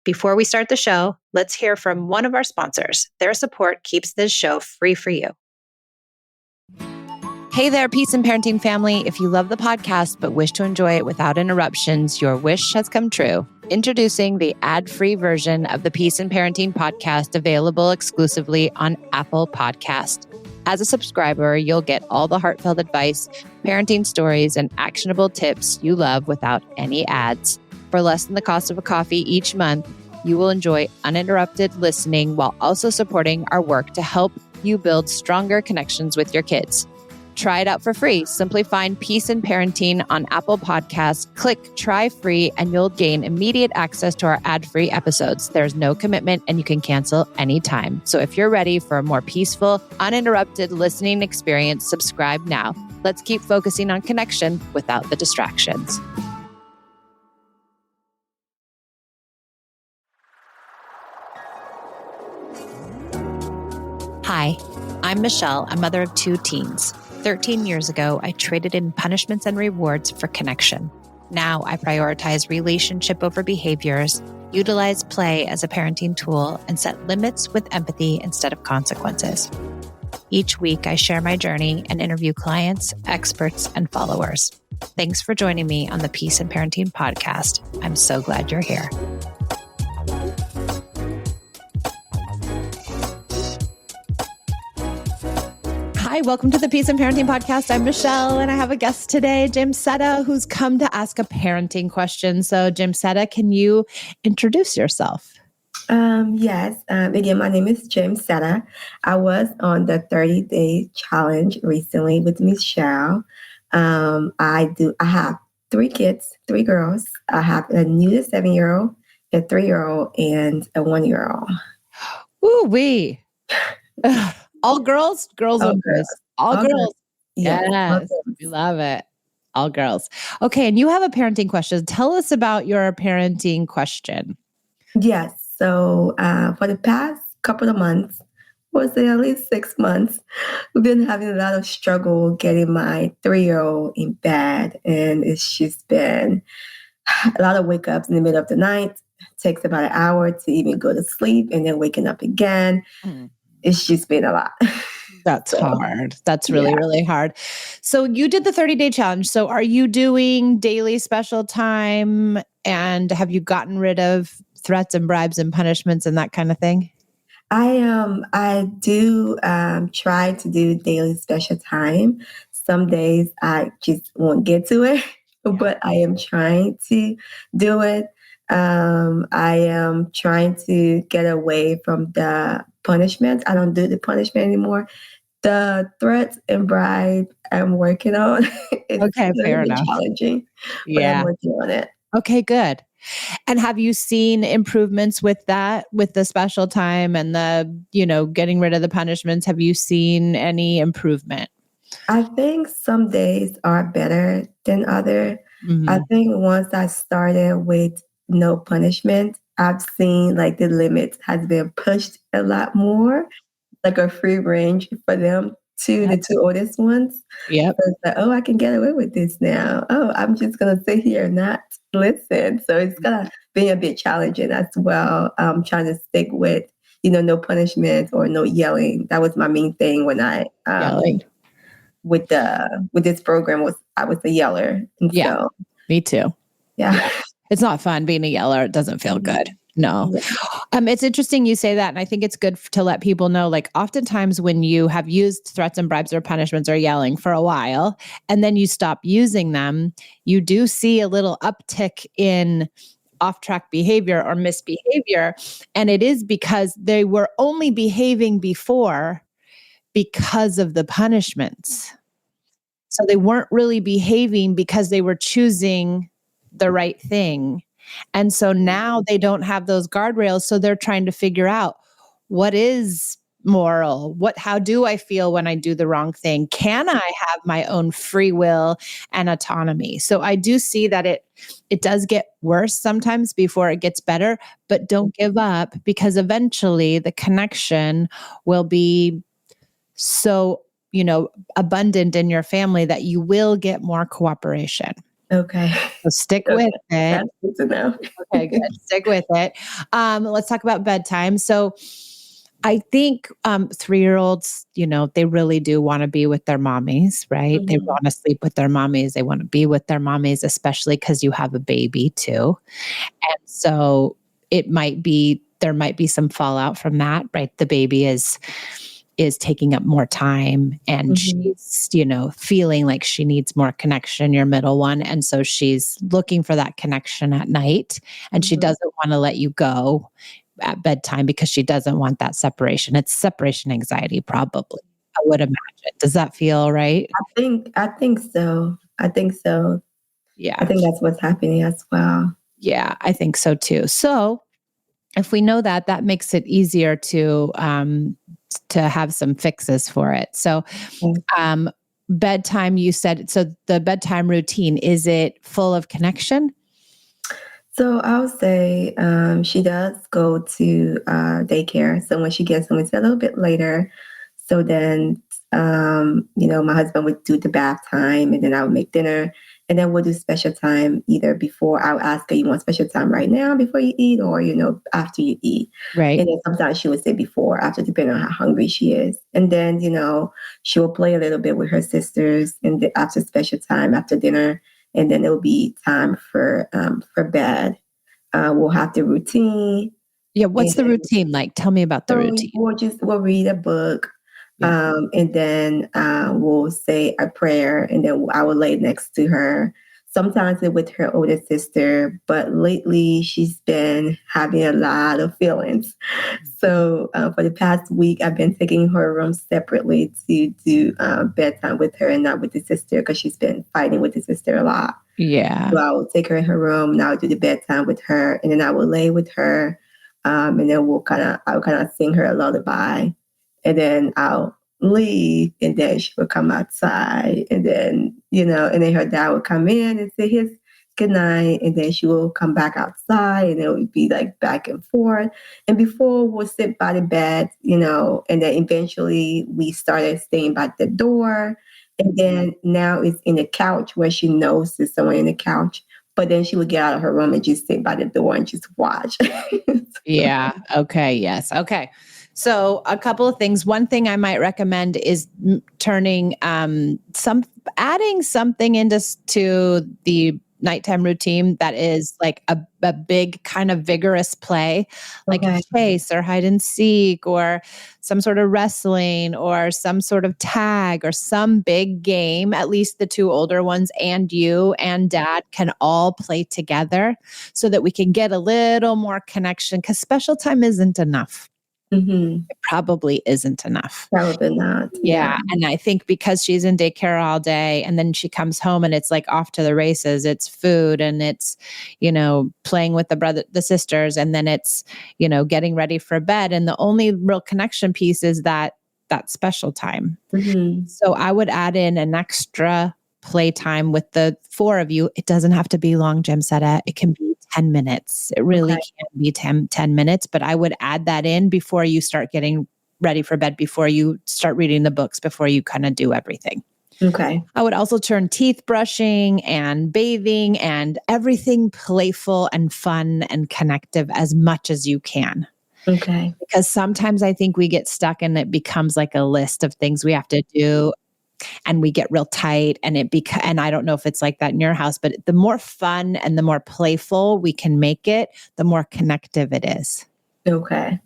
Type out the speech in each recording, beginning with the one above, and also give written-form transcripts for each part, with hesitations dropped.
Before we start the show, let's hear from one of our sponsors. Their support keeps this show free for you. Hey there, Peace and Parenting family. If you love the podcast but wish to enjoy it without interruptions, your wish has come true. Introducing the ad-free version of the Peace and Parenting podcast, available exclusively on Apple Podcast. As a subscriber, you'll get all the heartfelt advice, parenting stories, and actionable tips you love without any ads. For less than the cost of a coffee each month, you will enjoy uninterrupted listening while also supporting our work to help you build stronger connections with your kids. Try it out for free. Simply find Peace and Parenting on Apple Podcasts, click Try Free, and you'll gain immediate access to our ad-free episodes. There's no commitment and you can cancel anytime. So if you're ready for a more peaceful, uninterrupted listening experience, subscribe now. Let's keep focusing on connection without the distractions. Hi, I'm Michelle, a mother of 2 teens. 13 years ago, I traded in punishments and rewards for connection. Now I prioritize relationship over behaviors, utilize play as a parenting tool, and set limits with empathy instead of consequences. Each week, I share my journey and interview clients, experts, and followers. Thanks for joining me on the Peace and Parenting podcast. I'm so glad you're here. Hi, welcome to the Peace and Parenting podcast. I'm Michelle, and I have a guest today, Jamesetta, who's come to ask a parenting question. So, Jamesetta, can you introduce yourself? Yes. Again, my name is Jamesetta. I was on the 30-day challenge recently with Michelle. I have 3 kids, 3 girls. I have a new 7-year-old, a 3-year-old, and a 1-year-old. Ooh, wee. All girls? Girls or boys? All girls. Yes. We love it. All girls. Okay. And you have a parenting question. Tell us about your parenting question. Yes. So for the past couple of months, at least 6 months, we've been having a lot of struggle getting my 3-year-old in bed. And it's just been a lot of wake ups in the middle of the night. It takes about an hour to even go to sleep and then waking up again. It's just been a lot. That's hard. That's really hard. So you did the 30-day challenge. So are you doing daily special time? And have you gotten rid of threats and bribes and punishments and that kind of thing? I do try to do daily special time. Some days I just won't get to it, but I am trying to do it. I am trying to get away from the punishment. I don't do the punishment anymore. The threats and bribe I'm working on. It's fair enough. Challenging, but I'm working on it. Okay, good. And have you seen improvements with that, with the special time and the, getting rid of the punishments? Have you seen any improvement? I think some days are better than other. Mm-hmm. I think once I started with no punishment, I've seen like the limit has been pushed a lot more, like a free range for them to the 2 oldest ones. Yep. So it's like, I can get away with this now. I'm just going to sit here and not listen. So it's going to be a bit challenging as well. I'm trying to stick with, no punishment or no yelling. That was my main thing when I, yelling. With this program I was a yeller. And so, me too. Yeah. It's not fun being a yeller. It doesn't feel good. No. It's interesting you say that. And I think it's good to let people know, like oftentimes when you have used threats and bribes or punishments or yelling for a while, and then you stop using them, you do see a little uptick in off-track behavior or misbehavior. And it is because they were only behaving before because of the punishments. So they weren't really behaving because they were choosing the right thing. And so now they don't have those guardrails. So they're trying to figure out what is moral? How do I feel when I do the wrong thing? Can I have my own free will and autonomy? So I do see that it does get worse sometimes before it gets better, but don't give up, because eventually the connection will be so, abundant in your family that you will get more cooperation. Okay. So stick Okay. with it. That's good to know. Okay, good. Stick with it. Let's talk about bedtime. So I think 3-year-olds, they really do want to be with their mommies, right? They Mhm. want to sleep with their mommies. They want to be with their mommies, especially because you have a baby too. And so there might be some fallout from that, right? The baby is taking up more time and Mhm. she's, feeling like she needs more connection, your middle one. And so she's looking for that connection at night and she Mhm. doesn't want to let you go at bedtime because she doesn't want that separation. It's separation anxiety, probably. I would imagine. Does that feel right? I think so. I think so. I Yeah. think that's what's happening as well. Yeah, I think so too. So if we know that, that makes it easier to have some fixes for it. So, Mm. um, bedtime, you said, so the bedtime routine, is it full of connection? So I'll say she does go to daycare. So when she gets home, it's a little bit later. So then, my husband would do the bath time, and then I would make dinner, and then we'll do special time either before. I'll ask her, "You want special time right now before you eat, or after you eat?" Right. And then sometimes she would say before, after, depending on how hungry she is. And then she will play a little bit with her sisters, and after special time, after dinner, and then it'll be time for bed. We'll have the routine, Yeah. and What's the routine like? Tell me about the so routine. we'll read a book, Yeah. and then we'll say a prayer, and then I will lay next to her. Sometimes it's with her older sister, but lately she's been having a lot of feelings. So for the past week, I've been taking her room separately to do bedtime with her and not with the sister because she's been fighting with the sister a lot. Yeah. So I will take her in her room and I will do the bedtime with her, and then I will lay with her, and then I'll kind of sing her a lullaby, and then I'll leave, and then she will come outside, and then and then her dad will come in and say his good night, and then she will come back outside, and it would be like back and forth. And before we'll sit by the bed, and then eventually we started staying by the door, and then now it's in the couch where she knows there's someone in the couch. But then she would get out of her room and just sit by the door and just watch. Yeah. Okay. Yes. Okay. So a couple of things. One thing I might recommend is turning adding something to the nighttime routine that is like a big kind of vigorous play, like Okay. chase or hide and seek or some sort of wrestling or some sort of tag or some big game. At least the two older ones and you and dad can all play together so that we can get a little more connection because special time isn't enough. Hmm. It probably isn't enough. Probably not. Yeah. Yeah. And I think because she's in daycare all day and then she comes home and it's like off to the races, it's food and it's, playing with the sisters, and then it's, getting ready for bed. And the only real connection piece is that special time. Hmm. So I would add in an extra playtime with the four of you. It doesn't have to be long, Jamesetta. It can be 10 minutes. It really Okay. can be 10 minutes, but I would add that in before you start getting ready for bed, before you start reading the books, before you kind of do everything. Okay. I would also turn teeth brushing and bathing and everything playful and fun and connective as much as you can. Okay. Because sometimes I think we get stuck and it becomes like a list of things we have to do and we get real tight and and I don't know if it's like that in your house, but the more fun and the more playful we can make it, the more connective it is. Okay.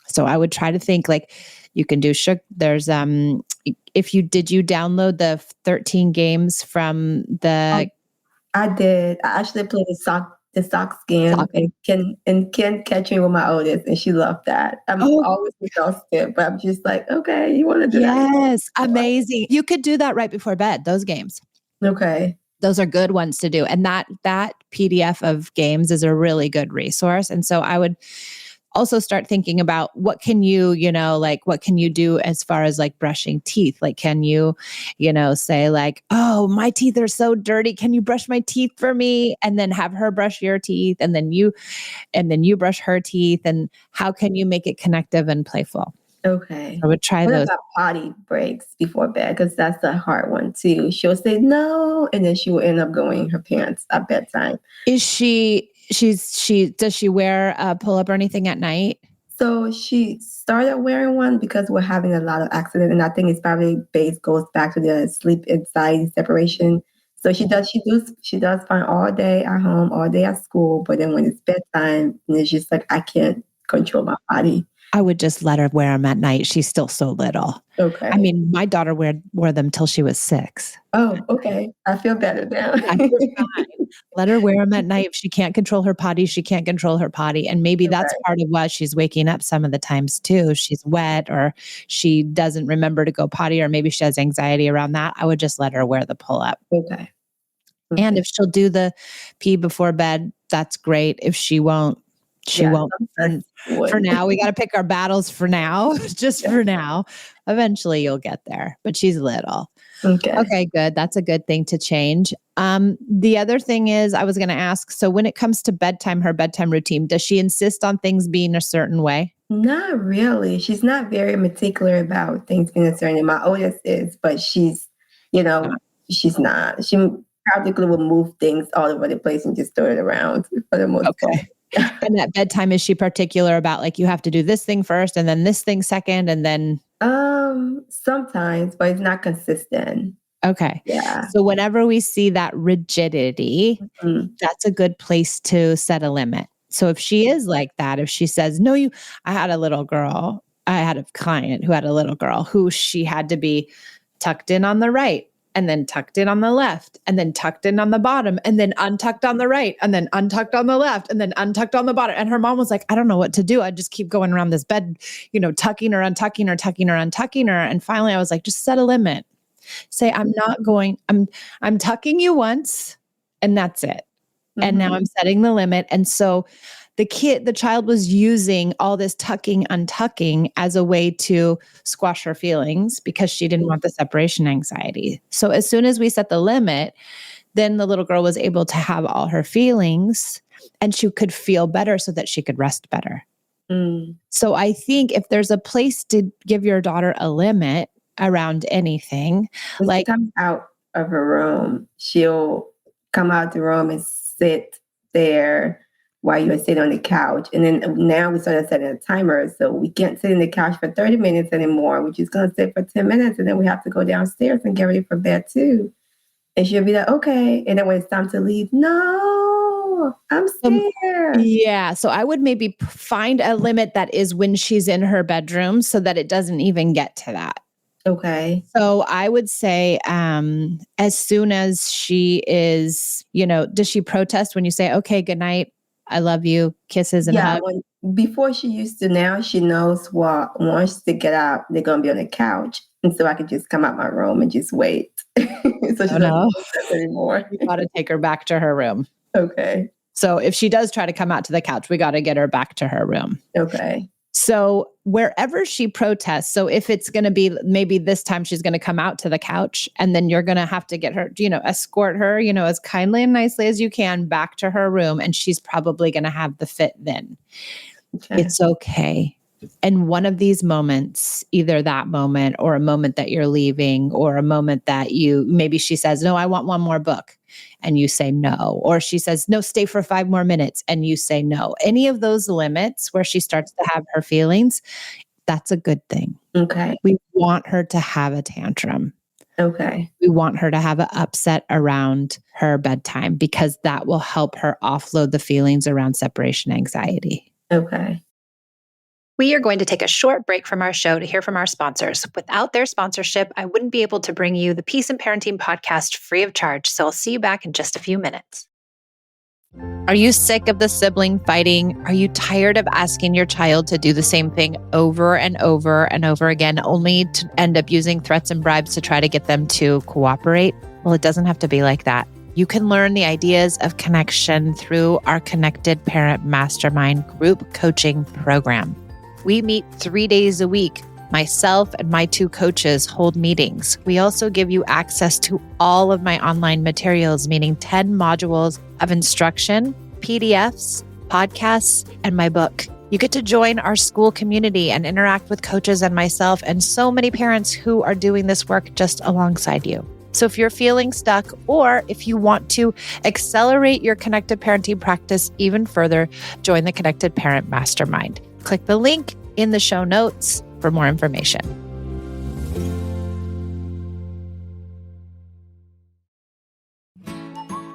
So I would try to think like you can do there's if you did you download the 13 games from Oh, the I did. I actually played the socks game, soccer? and Ken catch me with my oldest, and she loved that. I'm Oh, always exhausted, but I'm just like, okay, you want to do that? yes, amazing. You could do that right before bed, those games. Okay. Those are good ones to do. And that PDF of games is a really good resource. And so I would also start thinking about what can you, like what can you do as far as like brushing teeth? Like, can you, say like, oh, my teeth are so dirty. Can you brush my teeth for me? And then have her brush your teeth and then you brush her teeth. And how can you make it connective and playful? Okay. I would try What those. about potty breaks before bed? Because that's a hard one too. She'll say no, and then she will end up going in her pants at bedtime. Is does she wear a pull-up or anything at night? So she started wearing one because we're having a lot of accidents, and I think it's probably goes back to the sleep anxiety separation. So she does fine all day at home, all day at school, but then when it's bedtime, and it's just like I can't control my body. I would just let her wear them at night. She's still so little. Okay. I mean, my daughter wore them till she was 6. Oh, okay. I feel better now. You're fine. Let her wear them at night. If she can't control her potty, she can't control her potty. And maybe that's Okay. part of why she's waking up some of the times too. She's wet or she doesn't remember to go potty, or maybe she has anxiety around that. I would just let her wear the pull-up. Okay. And if she'll do the pee before bed, that's great. If she won't, she won't. For now, we got to pick our battles for now, just for now. Eventually you'll get there, but she's little. Okay, good. That's a good thing to change. The other thing is I was going to ask, so when it comes to bedtime, her bedtime routine, does she insist on things being a certain way? Not really. She's not very particular about things being a certain way. My oldest is, but she's not. She practically will move things all over the place and just throw it around for the most part. And at bedtime, is she particular about like you have to do this thing first and then this thing second and then? Sometimes, but it's not consistent. Okay. Yeah. So whenever we see that rigidity, that's a good place to set a limit. So if she is like that, if she says, no, I had a client who had a little girl who she had to be tucked in on the right, and then tucked in on the left, and then tucked in on the bottom, and then untucked on the right, and then untucked on the left, and then untucked on the bottom. And her mom was like, I don't know what to do. I just keep going around this bed, tucking her, untucking her, tucking her, untucking her. And finally I was like, just set a limit. Say, I'm tucking you once and that's it. And now I'm setting the limit. And so the child was using all this tucking, untucking as a way to squash her feelings because she didn't want the separation anxiety. So as soon as we set the limit, then the little girl was able to have all her feelings and she could feel better so that she could rest better. So I think if there's a place to give your daughter a limit around anything, when she comes out of her room, she'll come out the room and sit there while you're sitting on the couch. And then now we started setting a timer. So we can't sit in the couch for 30 minutes anymore. We're just going to sit for 10 minutes. And then we have to go downstairs and get ready for bed too. And she'll be like, okay. And then when it's time to leave, no, I'm scared. Yeah. So I would maybe find a limit that is when she's in her bedroom so that it doesn't even get to that. Okay. So I would say as soon as she is, does she protest when you say, okay, good night, I love you, kisses and hugs? Before she used to, now she knows what once they get out, they're going to be on the couch. And so I could just come out my room and just wait. So she doesn't protest anymore. You got to take her back to her room. Okay. So if she does try to come out to the couch, we got to get her back to her room. Okay. So wherever she protests, so if it's going to be maybe this time she's going to come out to the couch and then you're going to have to get her, escort her, as kindly and nicely as you can back to her room. And she's probably going to have the fit then. Okay. It's okay. And one of these moments, either that moment or a moment that you're leaving or a moment that maybe she says, no, I want one more book. And you say no. Or she says, no, stay for 5 more minutes. And you say no. Any of those limits where she starts to have her feelings, that's a good thing. Okay. We want her to have a tantrum. Okay. We want her to have an upset around her bedtime because that will help her offload the feelings around separation anxiety. Okay. We are going to take a short break from our show to hear from our sponsors. Without their sponsorship, I wouldn't be able to bring you the Peace and Parenting podcast free of charge. So I'll see you back in just a few minutes. Are you sick of the sibling fighting? Are you tired of asking your child to do the same thing over and over and over again, only to end up using threats and bribes to try to get them to cooperate? Well, it doesn't have to be like that. You can learn the ideas of connection through our Connected Parent Mastermind group coaching program. We meet 3 days a week. Myself and my 2 coaches hold meetings. We also give you access to all of my online materials, meaning 10 modules of instruction, PDFs, podcasts, and my book. You get to join our school community and interact with coaches and myself and so many parents who are doing this work just alongside you. So if you're feeling stuck, or if you want to accelerate your connected parenting practice even further, join the Connected Parent Mastermind. Click the link in the show notes for more information.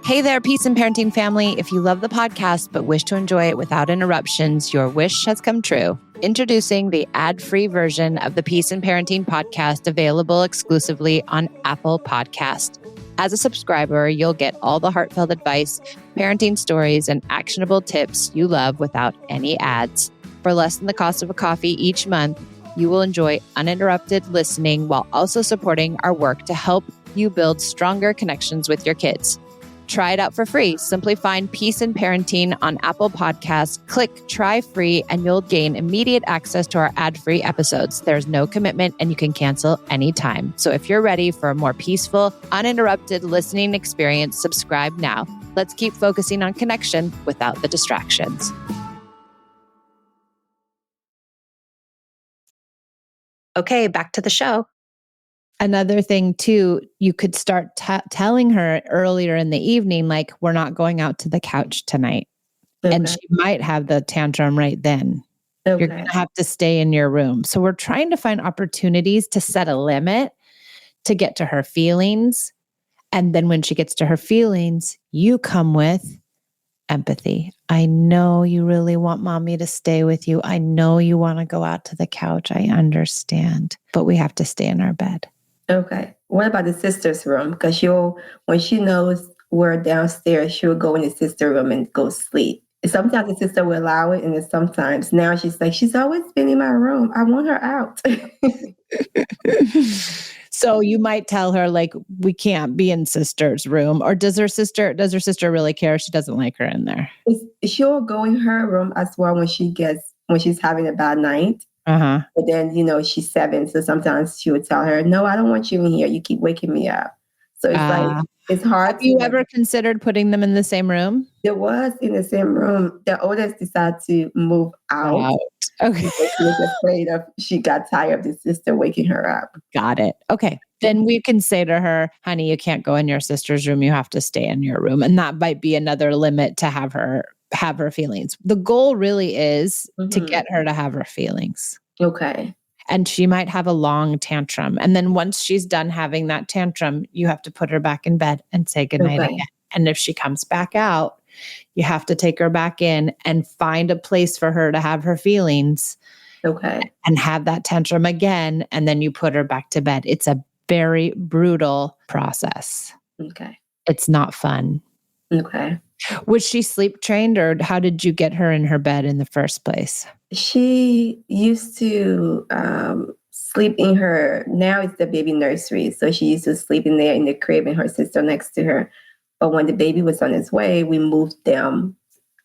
Hey there, Peace and Parenting family. If you love the podcast but wish to enjoy it without interruptions, your wish has come true. Introducing the ad-free version of the Peace and Parenting podcast, available exclusively on Apple Podcast. As a subscriber, you'll get all the heartfelt advice, parenting stories, and actionable tips you love without any ads. For less than the cost of a coffee each month, you will enjoy uninterrupted listening while also supporting our work to help you build stronger connections with your kids. Try it out for free. Simply find Peace and Parenting on Apple Podcasts, click Try Free, and you'll gain immediate access to our ad-free episodes. There's no commitment and you can cancel anytime. So if you're ready for a more peaceful, uninterrupted listening experience, subscribe now. Let's keep focusing on connection without the distractions. Okay, back to the show. Another thing too, you could start telling her earlier in the evening, like, we're not going out to the couch tonight. Okay. And she might have the tantrum right then. Okay. You're going to have to stay in your room. So we're trying to find opportunities to set a limit to get to her feelings. And then when she gets to her feelings, you come with empathy. I know you really want mommy to stay with you. I know you want to go out to the couch. I understand, but we have to stay in our bed. Okay. What about the sister's room? Because when she knows we're downstairs, she'll go in the sister room and go sleep. Sometimes the sister will allow it, and then sometimes now she's like, she's always been in my room. I want her out. So you might tell her, like, we can't be in sister's room. Or does her sister really care? She doesn't like her in there. She'll go in her room as well when she's having a bad night. Uh-huh. But then, she's 7. So sometimes she would tell her, no, I don't want you in here. You keep waking me up. So it's like, it's hard. Have you ever considered putting them in the same room? There was in the same room. The oldest decided to move out. Okay. Because she was afraid she got tired of the sister waking her up. Got it. Okay. Then we can say to her, honey, you can't go in your sister's room. You have to stay in your room. And that might be another limit to have her feelings. The goal really is to get her to have her feelings. Okay. And she might have a long tantrum. And then once she's done having that tantrum, you have to put her back in bed and say goodnight again. And if she comes back out, you have to take her back in and find a place for her to have her feelings. Okay. And have that tantrum again. And then you put her back to bed. It's a very brutal process. Okay. It's not fun. Okay. Was she sleep trained, or how did you get her in her bed in the first place? She used to sleep in her, now it's the baby nursery. So she used to sleep in there in the crib and her sister next to her. But when the baby was on his way, we moved them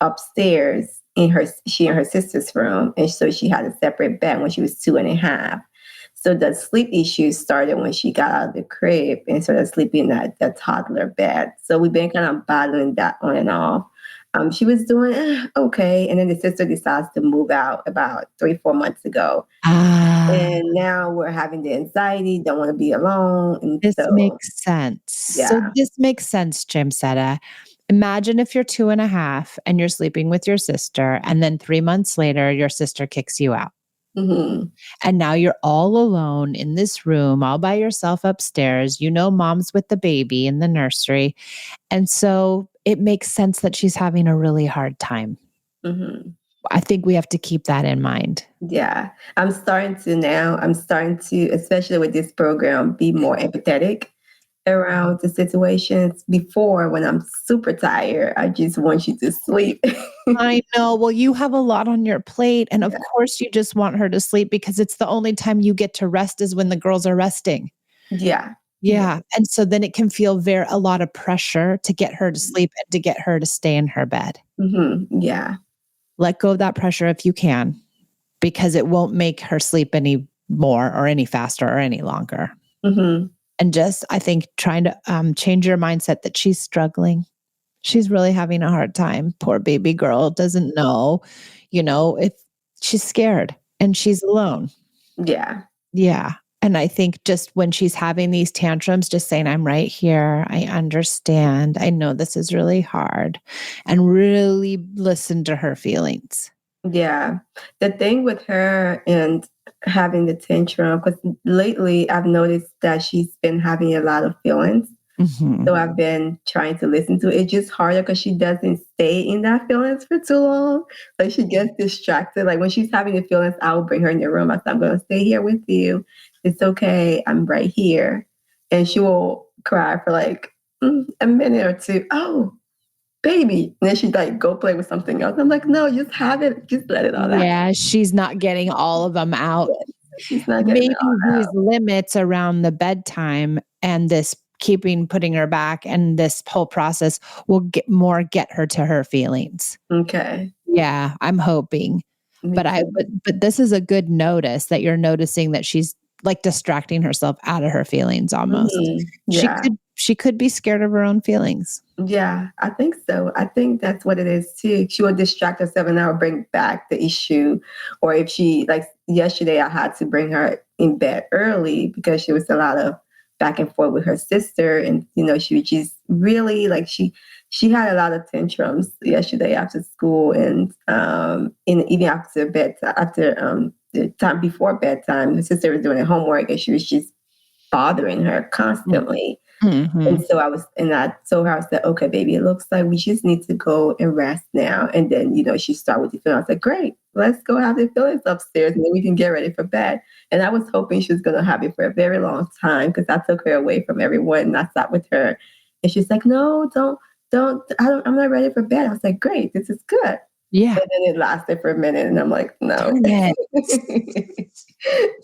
upstairs she and her sister's room. And so she had a separate bed when she was 2.5. So the sleep issues started when she got out of the crib and started sleeping at the toddler bed. So we've been kind of battling that on and off. She was doing okay. And then the sister decides to move out about 3-4 months ago. And now we're having the anxiety, don't want to be alone. And this makes sense. Yeah. So this makes sense, Jamesetta. Imagine if you're 2.5 and you're sleeping with your sister, and then 3 months later, your sister kicks you out. Mm-hmm. And now you're all alone in this room, all by yourself upstairs. Mom's with the baby in the nursery. And so it makes sense that she's having a really hard time. Mm-hmm. I think we have to keep that in mind. Yeah. I'm starting to, especially with this program, be more empathetic around the situations. Before, when I'm super tired, I just want you to sleep. I know. Well, you have a lot on your plate. And of course, you just want her to sleep because it's the only time you get to rest is when the girls are resting. Yeah. Yeah. And so then it can feel a lot of pressure to get her to sleep and to get her to stay in her bed. Mm-hmm. Yeah. Let go of that pressure if you can, because it won't make her sleep any more or any faster or any longer. Mm-hmm. And just, I think, trying to change your mindset that she's struggling. She's really having a hard time. Poor baby girl doesn't know, if she's scared and she's alone. Yeah. Yeah. And I think just when she's having these tantrums, just saying, I'm right here. I understand. I know this is really hard. And really listen to her feelings. Yeah. The thing with her and having the tantrum, because lately I've noticed that she's been having a lot of feelings. Mhm. So I've been trying to listen to it. It's just harder because she doesn't stay in that feelings for too long. Like she gets distracted. Like when she's having the feelings, I'll bring her in the room. I say, I'm going to stay here with you. It's okay. I'm right here. And she will cry for like a minute or two. Oh, baby. And then she'd like go play with something else. I'm like, no, just have it. Just let it all out. Yeah, she's not getting all of them out. She's not getting Maybe it all these out. limits around the bedtime and this putting her back and this whole process will get her to her feelings. Okay. Yeah, I'm hoping. Me But too. but this is a good notice that you're noticing that she's like distracting herself out of her feelings almost. Yeah. She could be scared of her own feelings. Yeah, I think so. I think that's what it is too. She will distract herself and I will bring back the issue. Or if she, like yesterday, I had to bring her in bed early because she was a lot of back and forth with her sister. And, she was just really like, she had a lot of tantrums yesterday after school and even after bedtime, after the time before bedtime, her sister was doing her homework and she was just bothering her constantly. Mm-hmm. And so I told her, I said, okay, baby, it looks like we just need to go and rest now. And then, she started with the feelings. I said, great, let's go have the feelings upstairs and then we can get ready for bed. And I was hoping she was going to have it for a very long time because I took her away from everyone and I sat with her. And she's like, no, I'm not ready for bed. I was like, great, this is good. Yeah. And then it lasted for a minute and I'm like, no.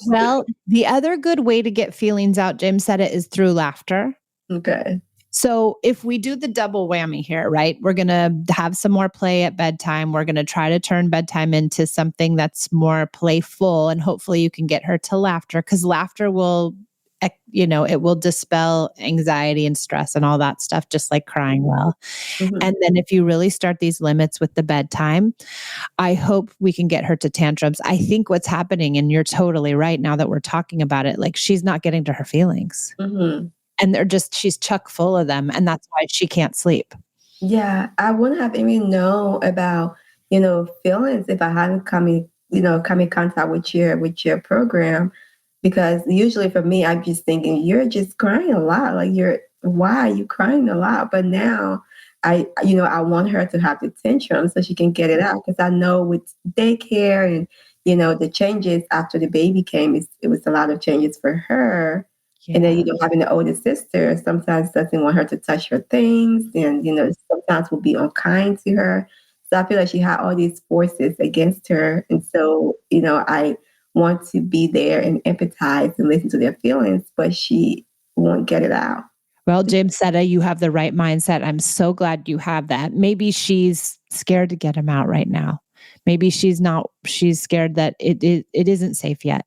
Well, the other good way to get feelings out, Jamesetta, is through laughter. Okay. So if we do the double whammy here, right? We're going to have some more play at bedtime. We're going to try to turn bedtime into something that's more playful and hopefully you can get her to laughter because laughter will, it will dispel anxiety and stress and all that stuff, just like crying will. Mm-hmm. And then if you really start these limits with the bedtime, I hope we can get her to tantrums. I think what's happening, and you're totally right now that we're talking about it, like she's not getting to her feelings. Mm-hmm. And she's chock full of them. And that's why she can't sleep. Yeah, I wouldn't have even known about, feelings if I hadn't come in contact with your program. Because usually for me, I'm just thinking, you're just crying a lot. Like why are you crying a lot? But now I want her to have the tantrum so she can get it out. Because I know with daycare and, the changes after the baby came, it was a lot of changes for her. Yeah. And then, having an older sister sometimes doesn't want her to touch her things and, sometimes will be unkind to her. So I feel like she had all these forces against her. And so, I want to be there and empathize and listen to their feelings, but she won't get it out. Well, Jamesetta, you have the right mindset. I'm so glad you have that. Maybe she's scared to get him out right now. Maybe she's scared that it isn't safe yet.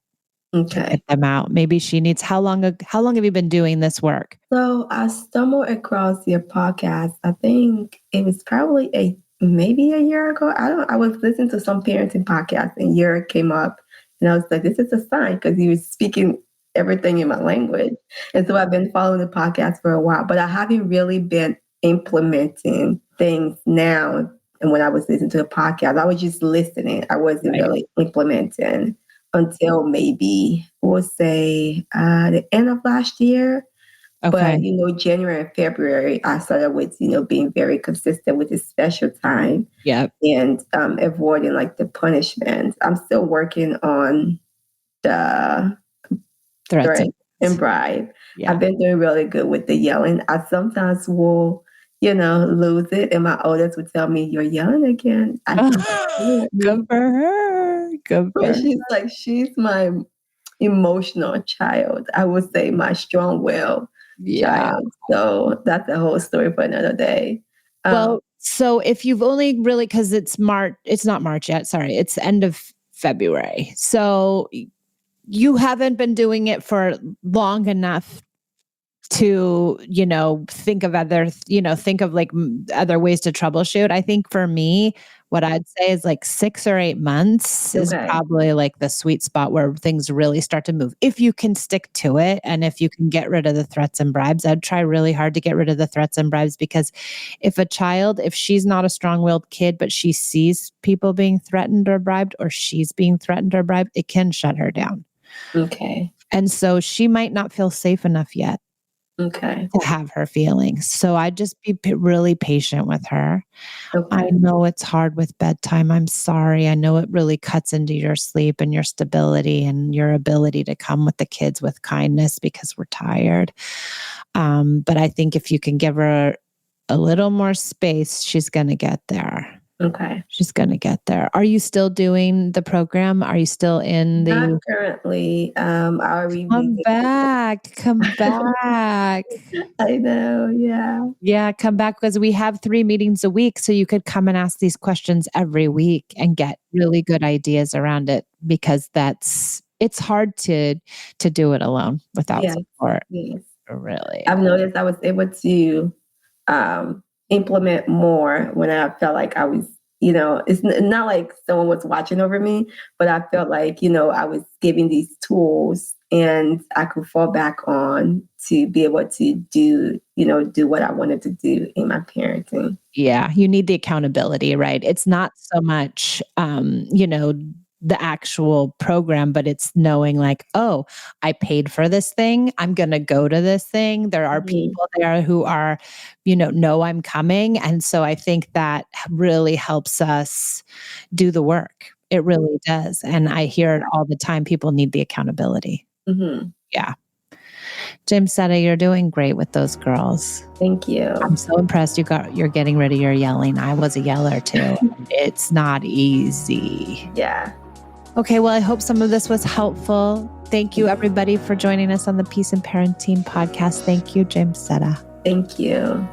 Okay. To get them out. Maybe she needs, how long have you been doing this work? So I stumbled across your podcast. I think it was probably maybe a year ago. I was listening to some parenting podcast and your came up and I was like, this is a sign because you were speaking everything in my language. And so I've been following the podcast for a while, but I haven't really been implementing things now. And when I was listening to the podcast, I was just listening. I wasn't really implementing until maybe we'll say the end of last year. Okay. But, January and February, I started with, being very consistent with the special time. Yeah. And avoiding like the punishment. I'm still working on the threat and bribe. Yeah. I've been doing really good with the yelling. I sometimes will, lose it. And my oldest would tell me, you're yelling again. Good for her. Good for her. She's my emotional child. I would say my strong-willed child. So that's a whole story for another day. Well, so if you've only really, because it's not March yet. Sorry, it's end of February. So you haven't been doing it for long enough to, think of other, think of like other ways to troubleshoot. I think for me, what I'd say is like 6 or 8 months is Okay. probably like the sweet spot where things really start to move. If you can stick to it and if you can get rid of the threats and bribes, I'd try really hard to get rid of the threats and bribes, because if she's not a strong-willed kid, but she sees people being threatened or bribed, or she's being threatened or bribed, it can shut her down. Okay. And so she might not feel safe enough yet Okay. to have her feelings. So I'd just be really patient with her. Okay. I know it's hard with bedtime. I'm sorry. I know it really cuts into your sleep and your stability and your ability to come with the kids with kindness because we're tired. But I think if you can give her a little more space, she's going to get there. Okay. She's going to get there. Are you still doing the program? Are you still in Not currently. Come back. I know. Yeah. Yeah, come back, because we have 3 meetings a week. So you could come and ask these questions every week and get really good ideas around it, because it's hard to do it alone without Yes. support. Yes. Really. I've noticed I was able to implement more when I felt like I was, it's not like someone was watching over me, but I felt like, I was giving these tools and I could fall back on to be able to do what I wanted to do in my parenting. Yeah, you need the accountability, right? It's not so much, the actual program, but it's knowing like, oh, I paid for this thing. I'm going to go to this thing. There are people there who are, know I'm coming. And so I think that really helps us do the work. It really does. And I hear it all the time. People need the accountability. Mm-hmm. Yeah. Jamesetta, you're doing great with those girls. Thank you. I'm so impressed you're getting rid of your yelling. I was a yeller too. It's not easy. Yeah. Okay, well, I hope some of this was helpful. Thank you, everybody, for joining us on the Peace and Parenting podcast. Thank you, Jamesetta. Thank you.